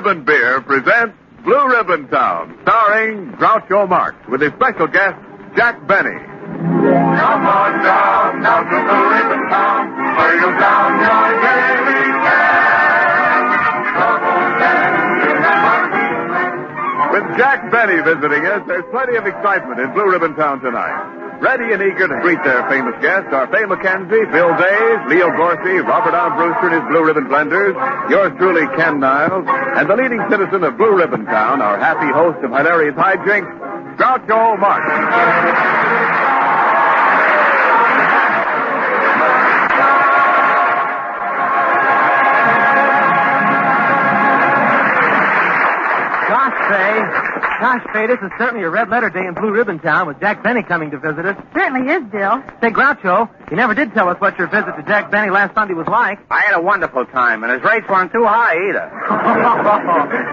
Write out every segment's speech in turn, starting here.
Ribbon Beer presents Blue Ribbon Town, starring Groucho Marx, with his special guest, Jack Benny. Come on down to Blue Ribbon Town, where you'll down your daily fare. With Jack Benny visiting us, there's plenty of excitement in Blue Ribbon Town tonight. Ready and eager to greet their famous guests are Fay McKenzie, Bill Days, Leo Gorsey, Robert R. Brewster and his Blue Ribbon Blenders, yours truly, Ken Niles, and the leading citizen of Blue Ribbon Town, our happy host of hilarious hijinks, Groucho Marx. Gosh, Fay, this is certainly a red letter day in Blue Ribbon Town with Jack Benny coming to visit us. Certainly is, Bill. Say, Groucho, you never did tell us what your visit to Jack Benny last Sunday was like. I had a wonderful time, and his rates weren't too high either.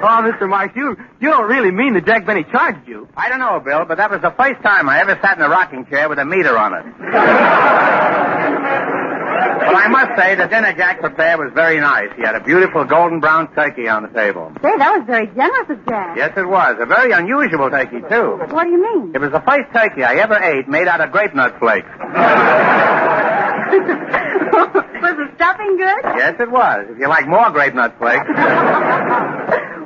Oh, Mr. Marx, you don't really mean that Jack Benny charged you. I don't know, Bill, but that was the first time I ever sat in a rocking chair with a meter on it. But I must say, the dinner Jack prepared was very nice. He had a beautiful golden brown turkey on the table. Say, that was very generous of Jack. Yes, it was. A very unusual turkey, too. What do you mean? It was the first turkey I ever ate made out of grape nut flakes. Was the stuffing good? Yes, it was. If you like more grape nut flakes.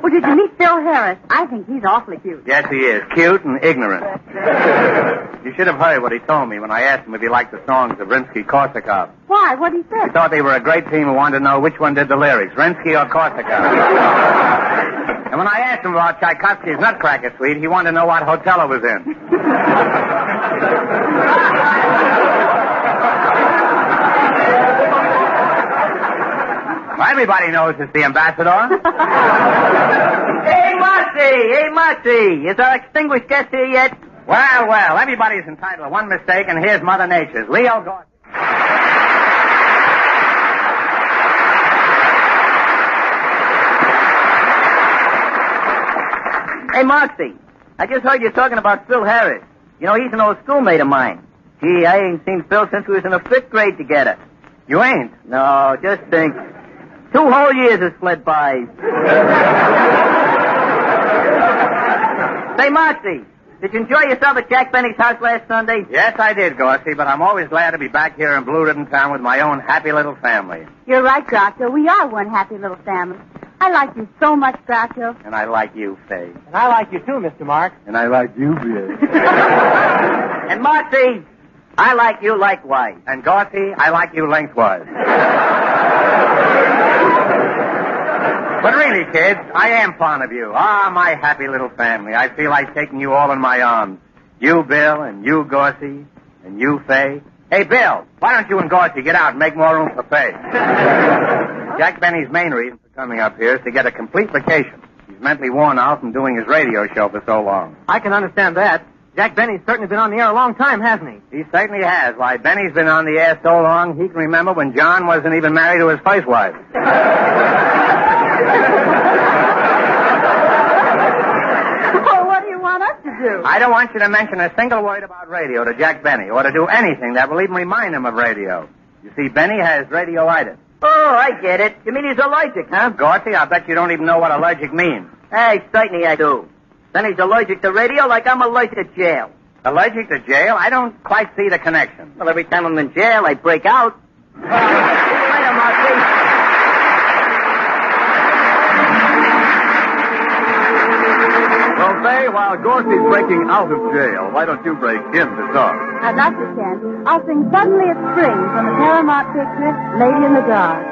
Well, did you meet Phil Harris? I think he's awfully cute. Yes, he is. Cute and ignorant. You should have heard what he told me when I asked him if he liked the songs of Rimsky-Korsakov. Why? What did he say? He thought they were a great team and wanted to know which one did the lyrics, Rimsky or Korsakov. And when I asked him about Tchaikovsky's Nutcracker Suite, he wanted to know what hotel it was in. Well, everybody knows it's the ambassador. Hey, Marcy, is our extinguished guest here yet? Well, everybody's entitled to one mistake, and here's Mother Nature's. Leo Gorsey. Hey, Marcy, I just heard you talking about Phil Harris. You know, he's an old schoolmate of mine. Gee, I ain't seen Phil since we was in the 5th grade together. You ain't? No, just think. 2 whole years has fled by. Say, Marcy, did you enjoy yourself at Jack Benny's house last Sunday? Yes, I did, Gorsey, but I'm always glad to be back here in Blue Ribbon Town with my own happy little family. You're right, Groucho. We are one happy little family. I like you so much, Groucho. And I like you, Fay. And I like you too, Mr. Marx. And I like you, Bill. And Marcy, I like you likewise. And Gorsey, I like you lengthwise. But really, kids, I am fond of you. Ah, my happy little family. I feel like taking you all in my arms. You, Bill, and you, Gorsey, and you, Fay. Hey, Bill, why don't you and Gorsey get out and make more room for Fay? Jack Benny's main reason for coming up here is to get a complete vacation. He's mentally worn out from doing his radio show for so long. I can understand that. Jack Benny's certainly been on the air a long time, hasn't he? He certainly has. Why, Benny's been on the air so long, he can remember when John wasn't even married to his first wife. Well, what do you want us to do? I don't want you to mention a single word about radio to Jack Benny, or to do anything that will even remind him of radio. You see, Benny has radioitis. Oh, I get it. You mean he's allergic, huh? Gorsey, I bet you don't even know what allergic means. Hey, certainly I do. Then he's allergic to radio like I'm allergic to jail. Allergic to jail? I don't quite see the connection. Well, every time I'm in jail, I break out. See you later, Marcy. Well, Fay, while Gorsey's breaking out of jail, why don't you break in the song? I'd like to, Ken. I'll sing Suddenly It's Spring from the Paramount picture, Lady in the Dark.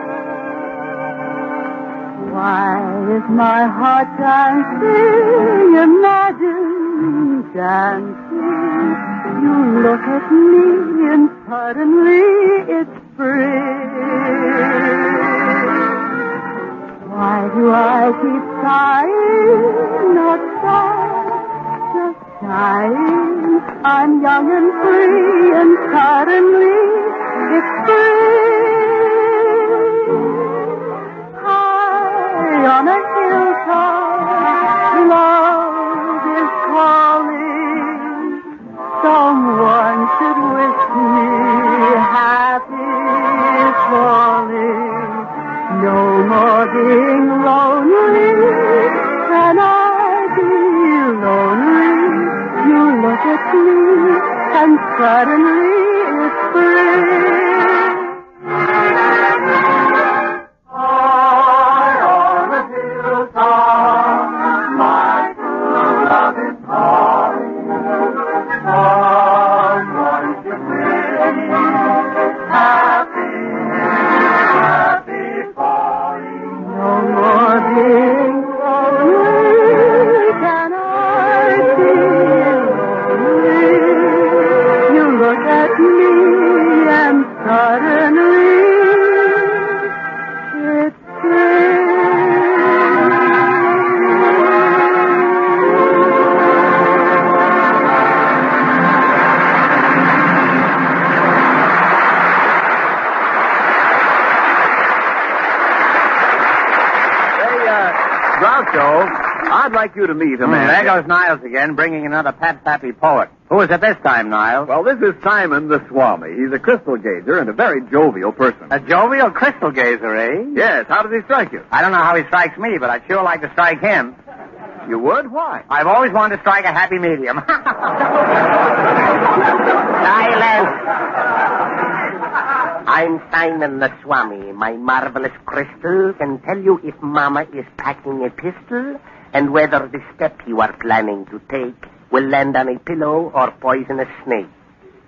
Why is my heart dancing, imagine dancing? You look at me and suddenly it's spring. Why do I keep sighing, not sad, just sighing? I'm young and free and suddenly it's spring. On a hilltop, love is calling. Someone should wish me happy falling. No more being lonely. suddenly it's spring. High on the hilltop, my true love is calling. Someone to bring happy, happy falling. No more being lonely can I be lonely. You look at me and suddenly it's Groucho, I'd like you to meet a man. There goes Niles again, bringing another Pat-Pappy poet. Who is it this time, Niles? Well, this is Simon the Swami. He's a crystal gazer and a very jovial person. A jovial crystal gazer, eh? Yes, how does he strike you? I don't know how he strikes me, but I'd sure like to strike him. You would? Why? I've always wanted to strike a happy medium. Silence! I'm Simon the Swami. My marvelous crystal can tell you if Mama is packing a pistol and whether the step you are planning to take will land on a pillow or poison a snake.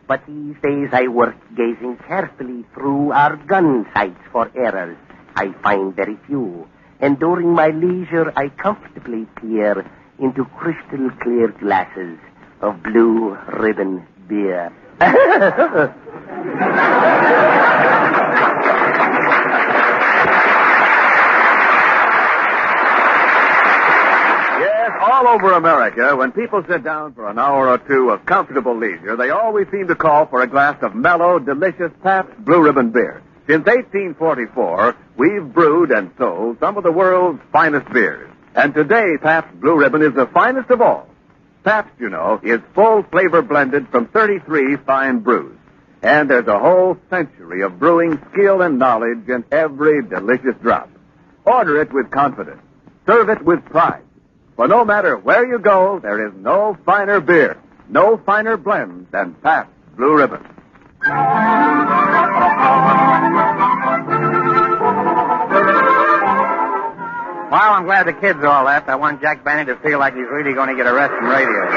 But these days I work gazing carefully through our gun sights for errors. I find very few. And during my leisure, I comfortably peer into crystal clear glasses of blue ribbon beer. Yes, all over America, when people sit down for an hour or two of comfortable leisure, they always seem to call for a glass of mellow, delicious Pabst Blue Ribbon beer. Since 1844, we've brewed and sold some of the world's finest beers. And today, Pabst Blue Ribbon is the finest of all. Pabst, you know, is full flavor blended from 33 fine brews. And there's a whole century of brewing skill and knowledge in every delicious drop. Order it with confidence. Serve it with pride. For no matter where you go, there is no finer beer, no finer blend than Pabst Blue Ribbon. Well, I'm glad the kids are all left. I want Jack Benny to feel like he's really going to get a rest from radio.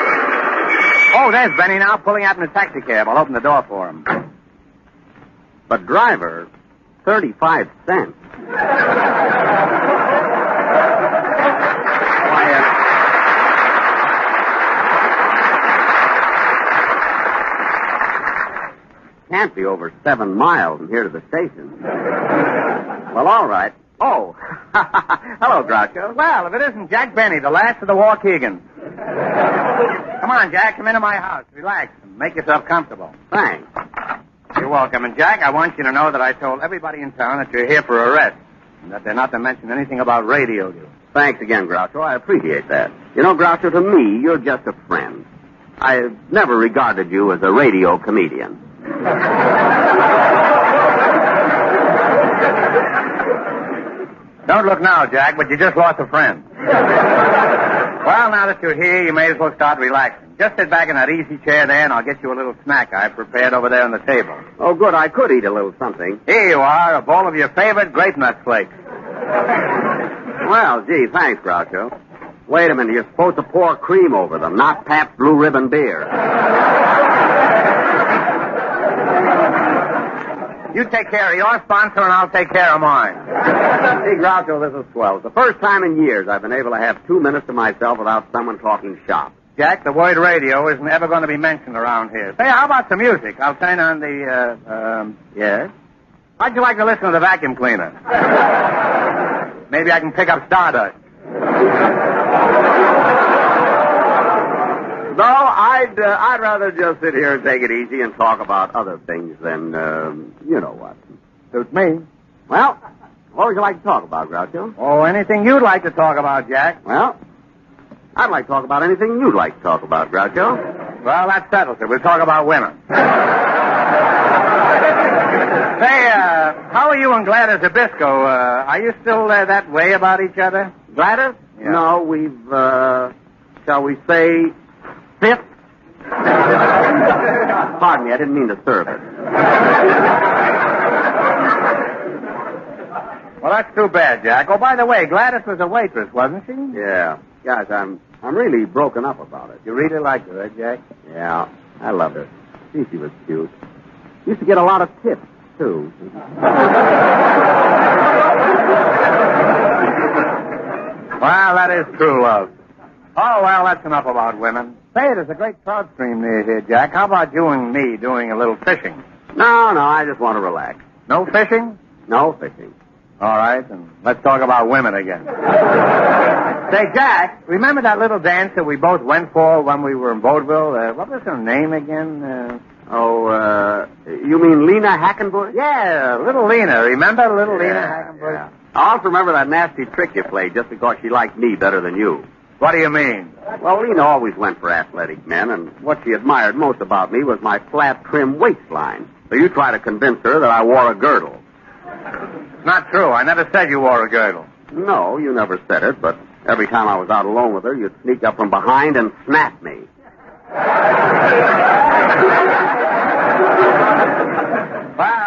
Oh, there's Benny now, pulling out in a taxicab. I'll open the door for him. But driver, 35 cents. Can't be over 7 miles from here to the station. Well, all right. Oh, hello, Groucho. Well, if it isn't Jack Benny, the last of the Waukegans. Come on, Jack, come into my house. Relax and make yourself comfortable. Thanks. You're welcome. And, Jack, I want you to know that I told everybody in town that you're here for a rest and that they're not to mention anything about radio to you. Thanks again, Groucho. I appreciate that. You know, Groucho, to me, you're just a friend. I've never regarded you as a radio comedian. Don't look now, Jack, but you just lost a friend. Well, now that you're here, you may as well start relaxing. Just sit back in that easy chair there, and I'll get you a little snack I've prepared over there on the table. Oh, good. I could eat a little something. Here you are, a bowl of your favorite grape nut flakes. Well, gee, thanks, Groucho. Wait a minute. You're supposed to pour cream over them, not Pabst Blue Ribbon beer. You take care of your sponsor, and I'll take care of mine. See, Groucho, this is swell. It's the first time in years I've been able to have 2 minutes to myself without someone talking shop. Jack, the word radio isn't ever going to be mentioned around here. Say, how about some music? I'll turn on the, yes? How'd you like to listen to the vacuum cleaner? Maybe I can pick up Stardust. No, I'd rather just sit here and take it easy and talk about other things than, you know what. Suits me. Well, what would you like to talk about, Groucho? Oh, anything you'd like to talk about, Jack. Well, I'd like to talk about anything you'd like to talk about, Groucho. Well, that settles it. We'll talk about women. Say, how are you and Gladys Zabisco? Are you still that way about each other? Gladys? Yeah. No, we've, shall we say, fifth? pardon me. I didn't mean to serve it. Well, that's too bad, Jack. Oh, by the way, Gladys was a waitress, wasn't she? Yeah. Guys, I'm really broken up about it. You really liked her, Jack? Yeah. I loved her. Gee, she was cute. Used to get a lot of tips, too. Well, that is true love. Oh, well, that's enough about women. Say, there's a great trout stream near here, Jack. How about you and me doing a little fishing? No, I just want to relax. No fishing? No fishing. All right, and let's talk about women again. Say, Jack, remember that little dance that we both went for when we were in Vaudeville? What was her name again? You mean Lena Hackenbush? Yeah, little Lena. Remember little Lena Hackenbush? Yeah. I also remember that nasty trick you played just because she liked me better than you. What do you mean? Well, Lena always went for athletic men, and what she admired most about me was my flat, trim waistline. So you try to convince her that I wore a girdle. Not true. I never said you wore a girdle. No, you never said it, but every time I was out alone with her, you'd sneak up from behind and snap me.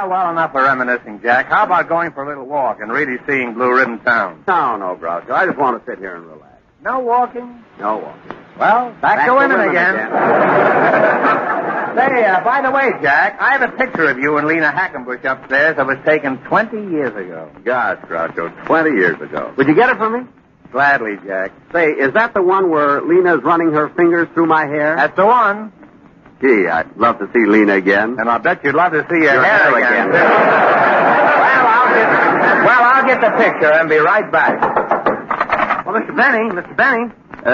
Well, enough of reminiscing, Jack. How about going for a little walk and really seeing Blue Ribbon Town? No, Groucho. I just want to sit here and relax. No walking? No walking. Well, back to women again. Say, by the way, Jack, I have a picture of you and Lena Hackenbush upstairs that was taken 20 years ago. Gosh, Groucho, 20 years ago. Would you get it for me? Gladly, Jack. Say, is that the one where Lena's running her fingers through my hair? That's the one. Gee, I'd love to see Lena again. And I'll bet you'd love to see your hair again. I'll get the picture and be right back. Well, Mr. Benny.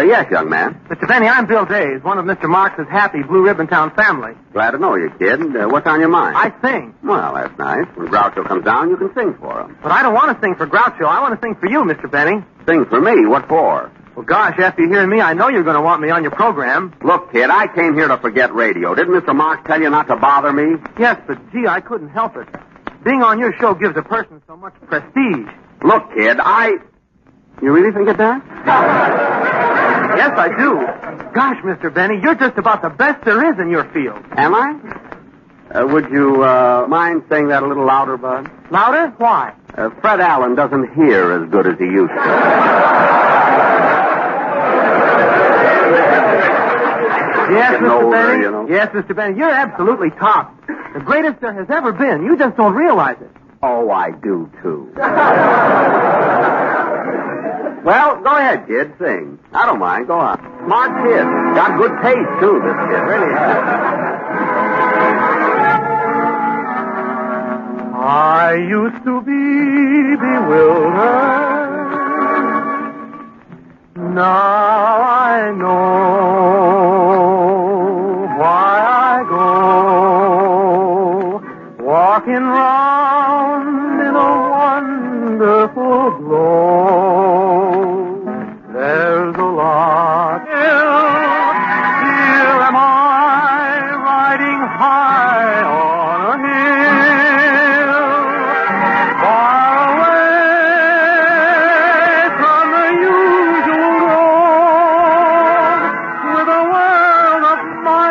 Yes, young man. Mr. Benny, I'm Bill Days, one of Mr. Marx's happy Blue Ribbon Town family. Glad to know you, kid. What's on your mind? I sing. Well, that's nice. When Groucho comes down, you can sing for him. But I don't want to sing for Groucho. I want to sing for you, Mr. Benny. Sing for me? What for? Well, gosh, after hearing me, I know you're going to want me on your program. Look, kid, I came here to forget radio. Didn't Mr. Marx tell you not to bother me? Yes, but gee, I couldn't help it. Being on your show gives a person so much prestige. Look, kid, You really think it does? Yes, I do. Gosh, Mr. Benny, you're just about the best there is in your field. Am I? Would you mind saying that a little louder, Bud? Louder? Why? Fred Allen doesn't hear as good as he used to. Yes, Mr. Older, Benny. you know. Yes, Mr. Benny, you're absolutely top. The greatest there has ever been. You just don't realize it. Oh, I do, too. Well, go ahead, kid. Sing. I don't mind. Go on. Smart kid. Got good taste, too, this kid. Really has. I used to be bewildered. Now I know why I go walking round in a wonderful glow. There's a lot. Here am I riding high on a hill, far away from the usual road, with a world of my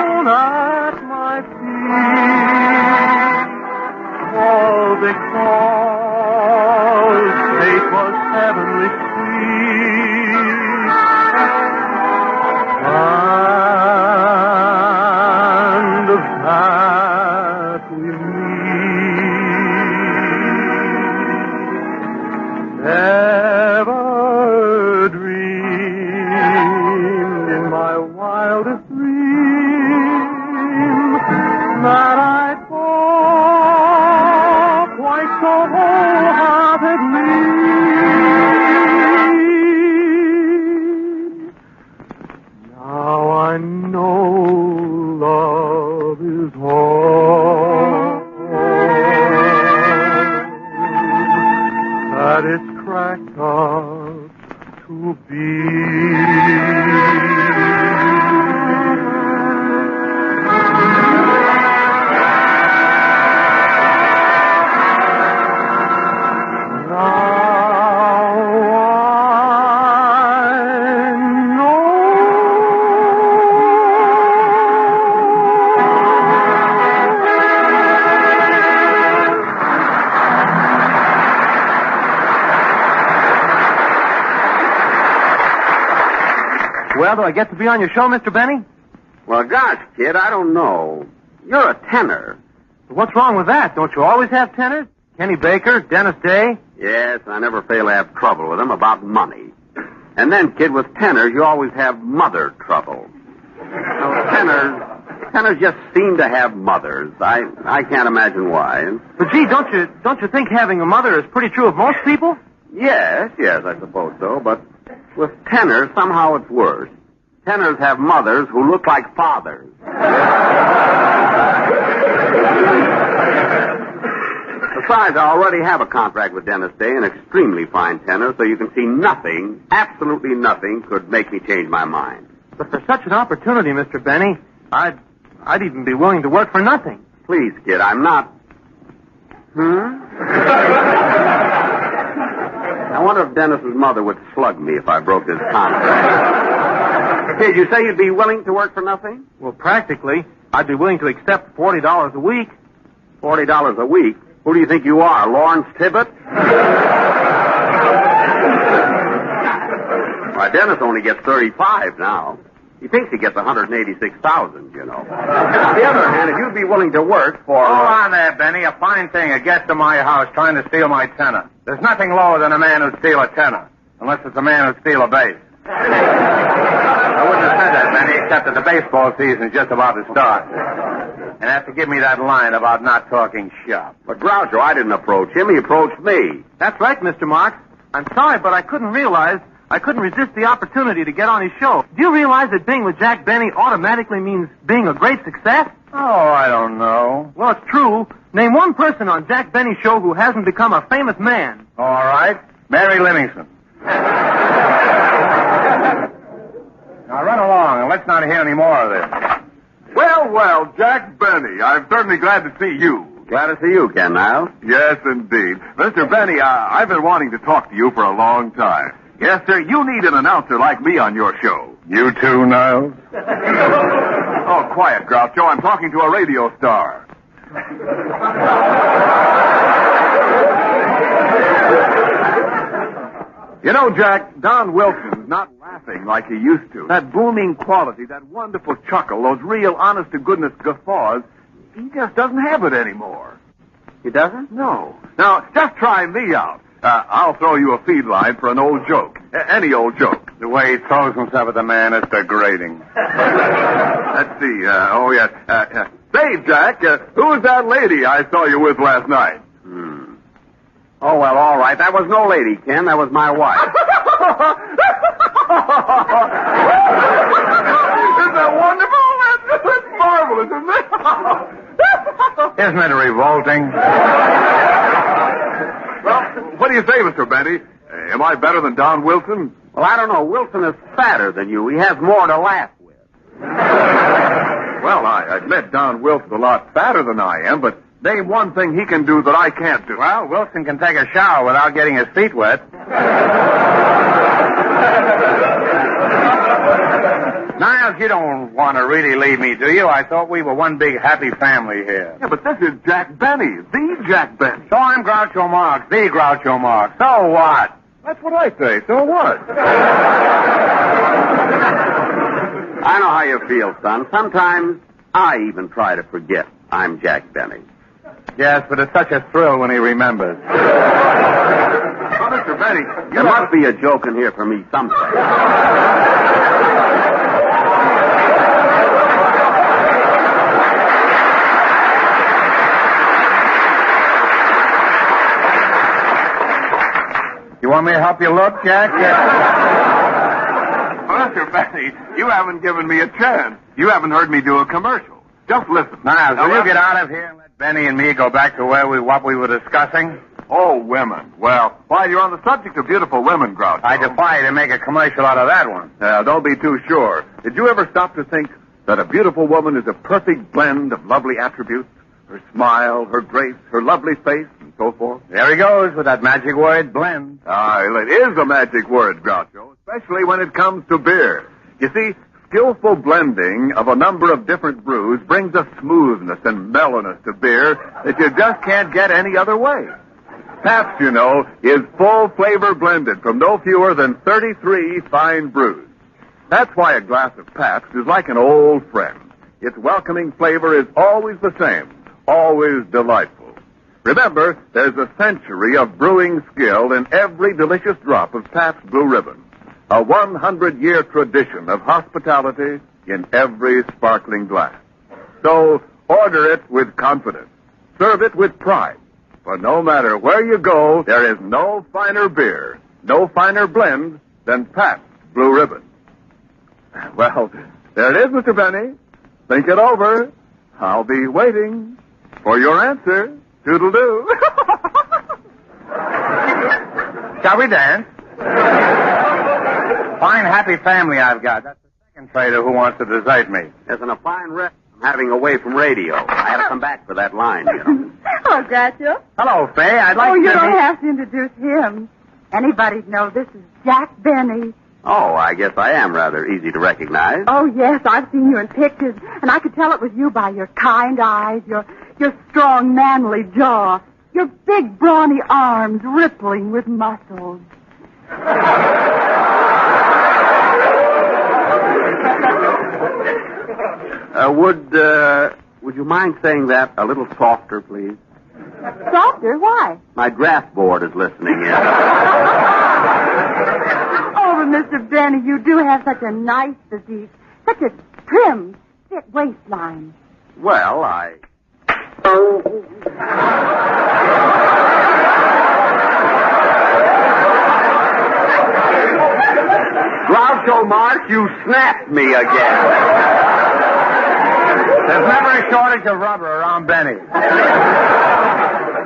own at my feet. All because fate was heavenly sweet. And of that we meet. Never dreamed in my wildest dream that I'd fall quite so How do I get to be on your show, Mr. Benny? Well, gosh, kid, I don't know. You're a tenor. What's wrong with that? Don't you always have tenors? Kenny Baker, Dennis Day? Yes, I never fail to have trouble with them about money. And then, kid, with tenors, you always have mother trouble. Tenors just seem to have mothers. I can't imagine why. But gee, don't you think having a mother is pretty true of most people? Yes, I suppose so. But with tenors, somehow it's worse. Tenors have mothers who look like fathers. Besides, I already have a contract with Dennis Day, an extremely fine tenor, so you can see nothing, absolutely nothing, could make me change my mind. But for such an opportunity, Mr. Benny, I'd even be willing to work for nothing. Please, kid, I'm not... I wonder if Dennis's mother would slug me if I broke this contract. Kid, you say you'd be willing to work for nothing? Well, practically, I'd be willing to accept $40 a week. $40 a week? Who do you think you are, Lawrence Tibbett? Why, Dennis only gets 35 now. He thinks he gets 186,000, you know. On the other hand, if you'd be willing to work for... Hold on there, Benny. A fine thing, a guest to my house trying to steal my tenor. There's nothing lower than a man who'd steal a tenor, unless it's a man who'd steal a bass. I wouldn't have said that, Benny, except that the baseball season's just about to start. And have to give me that line about not talking shop. But Groucho, I didn't approach him. He approached me. That's right, Mr. Marx. I'm sorry, but I couldn't resist the opportunity to get on his show. Do you realize that being with Jack Benny automatically means being a great success? Oh, I don't know. Well, it's true. Name one person on Jack Benny's show who hasn't become a famous man. All right. Mary Livingston. Now run along, and let's not hear any more of this. Well, Jack Benny, I'm certainly glad to see you. Glad to see you, Ken Niles. Yes, indeed. Mr. Benny, I've been wanting to talk to you for a long time. Yes, sir, you need an announcer like me on your show. You too, Niles? Oh, quiet, Groucho. I'm talking to a radio star. You know, Jack, Don Wilson's not laughing like he used to. That booming quality, that wonderful chuckle, those real honest-to-goodness guffaws, he just doesn't have it anymore. He doesn't? No. Now, just try me out. I'll throw you a feed line for an old joke. Any old joke. The way he throws himself at the man is degrading. Let's see. Say, Jack, who's that lady I saw you with last night? Oh, well, all right. That was no lady, Ken. That was my wife. Isn't that wonderful? That's marvelous, isn't it? Isn't it revolting? Well, what do you say, Mr. Benny? Am I better than Don Wilson? Well, I don't know. Wilson is fatter than you. He has more to laugh with. Well, I admit Don Wilson's a lot fatter than I am, but name one thing he can do that I can't do. Well, Wilson can take a shower without getting his feet wet. Niles, you don't want to really leave me, do you? I thought we were one big happy family here. Yeah, but this is Jack Benny, the Jack Benny. So I'm Groucho Marx, the Groucho Marx. So what? That's what I say. So what? I know how you feel, son. Sometimes I even try to forget I'm Jack Benny. Yes, but it's such a thrill when he remembers. Oh, Mr. Benny, There must be a joke in here for me someplace. You want me to help you look, Jack? Well, Mr. Benny, you haven't given me a chance. You haven't heard me do a commercial. Just listen. Niles, will you get out of here and let Benny and me go back to what we were discussing? Oh, women. Well, while you're on the subject of beautiful women, Groucho. I defy you to make a commercial out of that one. Don't be too sure. Did you ever stop to think that a beautiful woman is a perfect blend of lovely attributes? Her smile, her grace, her lovely face, and so forth. There he goes with that magic word, blend. It is a magic word, Groucho, especially when it comes to beer. You see, skillful blending of a number of different brews brings a smoothness and mellowness to beer that you just can't get any other way. Pabst, you know, is full flavor blended from no fewer than 33 fine brews. That's why a glass of Pabst is like an old friend. Its welcoming flavor is always the same, always delightful. Remember, there's a century of brewing skill in every delicious drop of Pabst Blue Ribbon. A 100-year tradition of hospitality in every sparkling glass. So, order it with confidence. Serve it with pride. For no matter where you go, there is no finer beer, no finer blend than Pabst Blue Ribbon. Well, there it is, Mr. Benny. Think it over. I'll be waiting for your answer. Toodle-doo. Shall we dance? Fine, happy family I've got. That's the second trader who wants to desert me. Isn't a fine rest I'm having away from radio. I had to come back for that line, you know. Oh, Groucho. Hello, Fay. I'd like Oh, to... you don't have to introduce him. Anybody'd know this is Jack Benny. Oh, I guess I am rather easy to recognize. Oh, yes, I've seen you in pictures, and I could tell it was you by your kind eyes, your strong, manly jaw, your big, brawny arms rippling with muscles. Would you mind saying that a little softer, please? Softer? Why? My draft board is listening in. Oh, but Mr. Benny, you do have such a nice physique, such a trim, fit waistline. Well, I... Groucho Marx, you snapped me again. There's never a shortage of rubber around Benny.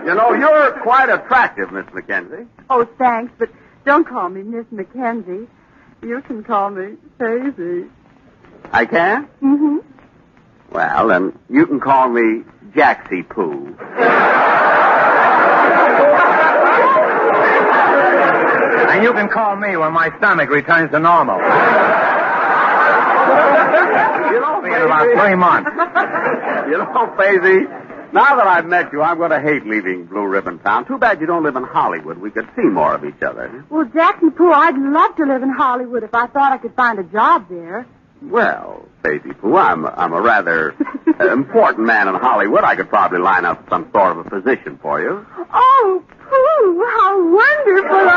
You know, you're quite attractive, Miss Mackenzie. Oh, thanks, but don't call me Miss Mackenzie. You can call me Daisy. I can? Mm-hmm. Well, then you can call me Jaxie Poo. And you can call me when my stomach returns to normal. You know, In about 3 months. You know, Faisy, now that I've met you, I'm going to hate leaving Blue Ribbon Town. Too bad you don't live in Hollywood. We could see more of each other. Well, Jackson Pooh, I'd love to live in Hollywood if I thought I could find a job there. Well, Faisy Pooh, I'm a rather important man in Hollywood. I could probably line up some sort of a position for you. Oh, Pooh, how wonderful.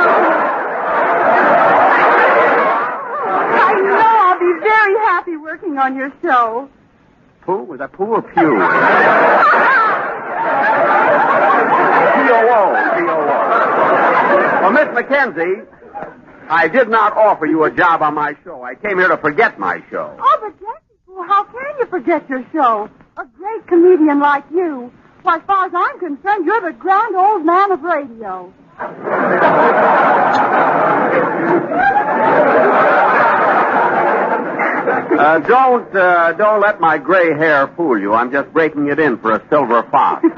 I know I'll be very happy working on your show. Pooh? Was that Pooh or Pew? P-O-O. Well, Miss Mackenzie, I did not offer you a job on my show. I came here to forget my show. Oh, but Jackson Pooh, how can you forget your show? A great comedian like you. Why, as far as I'm concerned, you're the grand old man of radio. Don't let my gray hair fool you. I'm just breaking it in for a silver fox. Say,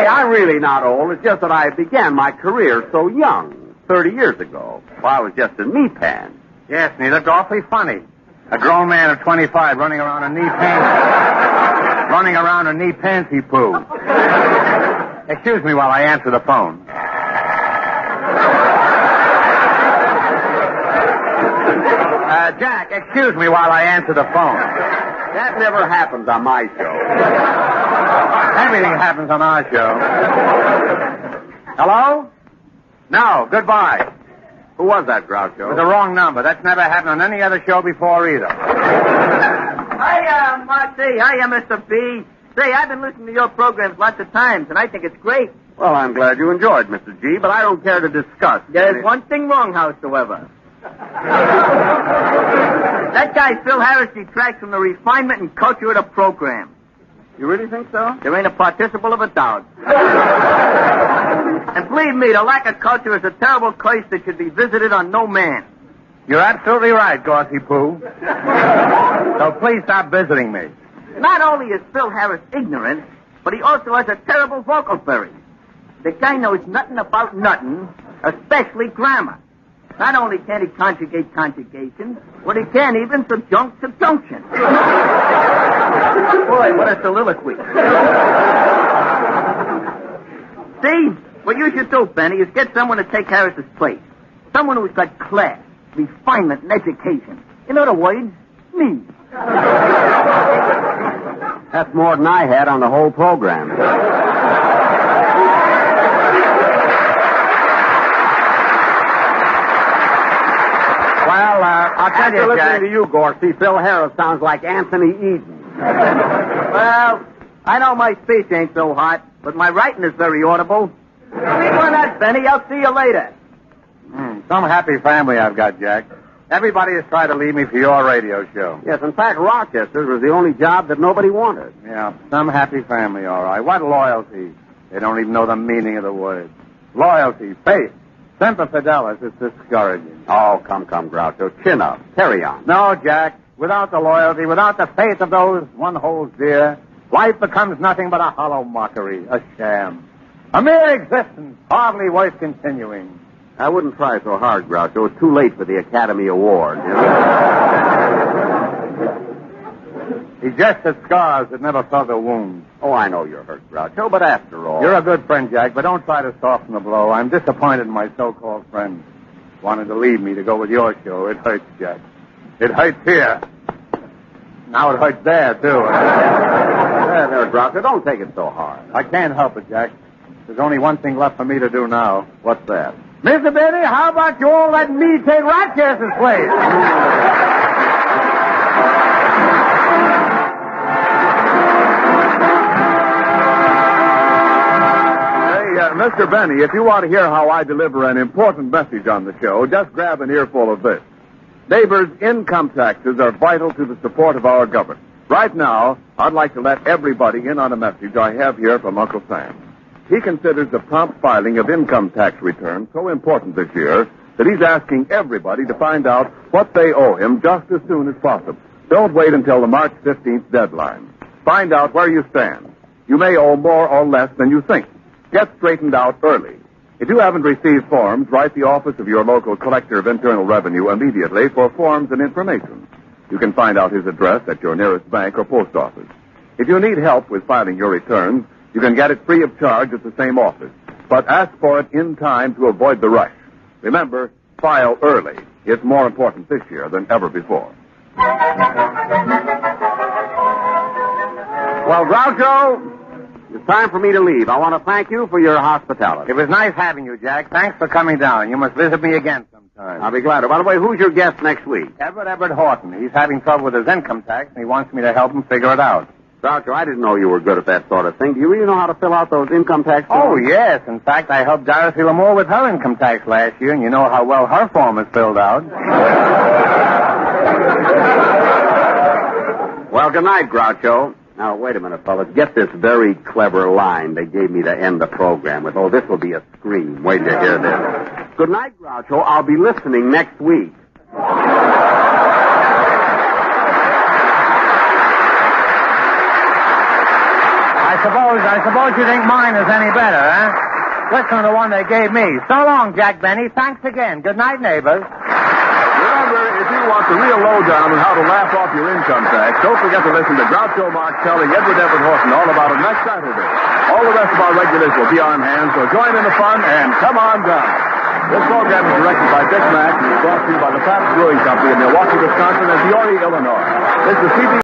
I'm really not old. It's just that I began my career so young, 30 years ago. Well, I was just in knee pants. Yes, and he looked awfully funny. A grown man of 25 running around in knee pantsy poo. Excuse me while I answer the phone. Jack, excuse me while I answer the phone. That never happens on my show. Everything happens on our show. Hello? No, goodbye. Who was that, Groucho? It was the wrong number. That's never happened on any other show before either. Hiya, Marcy. Hiya, Mr. B. Say, I've been listening to your programs lots of times, and I think it's great. Well, I'm glad you enjoyed, Mr. G, but I don't care to discuss. There's one thing wrong, howsoever. That guy, Phil Harris, detracts from the refinement and culture of the program. You really think so? There ain't a participle of a doubt. And believe me, the lack of culture is a terrible curse that should be visited on no man. You're absolutely right, Gorsey Pooh. So please stop visiting me. Not only is Phil Harris ignorant, but he also has a terrible vocal berry. The guy knows nothing about nothing, especially grammar. Not only can't he conjugate conjugation, but he can't even subjunct subjunction. Boy, what a soliloquy. See, what you should do, Benny, is get someone to take Harris's place. Someone who's got class, refinement, and education. In other words, me. That's more than I had on the whole program. Well, I'll tell After you, listening Jack. to you, Gorsey, Phil Harris sounds like Anthony Eden. Well, I know my speech ain't so hot, but my writing is very audible. Sleep on that, Benny. I'll see you later. Some happy family I've got, Jack. Everybody has tried to leave me for your radio show. Yes, in fact, Rochester's was the only job that nobody wanted. Yeah, some happy family, all right. What loyalty? They don't even know the meaning of the word. Loyalty, faith, semper fidelis, it's discouraging. Oh, come, Groucho. Chin up. Carry on. No, Jack. Without the loyalty, without the faith of those one holds dear, life becomes nothing but a hollow mockery, a sham. A mere existence, hardly worth continuing. I wouldn't try so hard, Groucho. It's too late for the Academy Award. You know? He just had scars that never felt a wound. Oh, I know you're hurt, Groucho, but after all... You're a good friend, Jack, but don't try to soften the blow. I'm disappointed in my so-called friend. Wanted to leave me to go with your show. It hurts, Jack. It hurts here. Now it hurts there, too. There, Groucho, don't take it so hard. I can't help it, Jack. There's only one thing left for me to do now. What's that? Mr. Benny, how about you all letting me take Rochester's place? Mr. Benny, if you want to hear how I deliver an important message on the show, just grab an earful of this. Neighbors, income taxes are vital to the support of our government. Right now, I'd like to let everybody in on a message I have here from Uncle Sam. He considers the prompt filing of income tax returns so important this year that he's asking everybody to find out what they owe him just as soon as possible. Don't wait until the March 15th deadline. Find out where you stand. You may owe more or less than you think. Get straightened out early. If you haven't received forms, write the office of your local collector of internal revenue immediately for forms and information. You can find out his address at your nearest bank or post office. If you need help with filing your returns, you can get it free of charge at the same office. But ask for it in time to avoid the rush. Remember, file early. It's more important this year than ever before. Well, Groucho, it's time for me to leave. I want to thank you for your hospitality. It was nice having you, Jack. Thanks for coming down. You must visit me again sometime. I'll be glad to. By the way, who's your guest next week? Everett Horton. He's having trouble with his income tax, and he wants me to help him figure it out. Groucho, I didn't know you were good at that sort of thing. Do you really know how to fill out those income tax forms? Oh, yes. In fact, I helped Dorothy Lamour with her income tax last year, and you know how well her form is filled out. Well, good night, Groucho. Now, wait a minute, fellas. Get this very clever line they gave me to end the program with. Oh, this will be a scream. Wait till you hear this. Good night, Groucho. I'll be listening next week. I suppose you think mine is any better, huh? Listen to the one they gave me. So long, Jack Benny. Thanks again. Good night, neighbors. Remember, if you want the real lowdown on how to laugh off your income tax, don't forget to listen to Groucho Marx telling Everett Horton all about it next Saturday. All the rest of our regulars will be on hand, so join in the fun and come on down. This program is directed by Dick Mack and is brought to you by the Pabst Brewing Company in Milwaukee, Wisconsin and Peoria, Illinois. This is CB.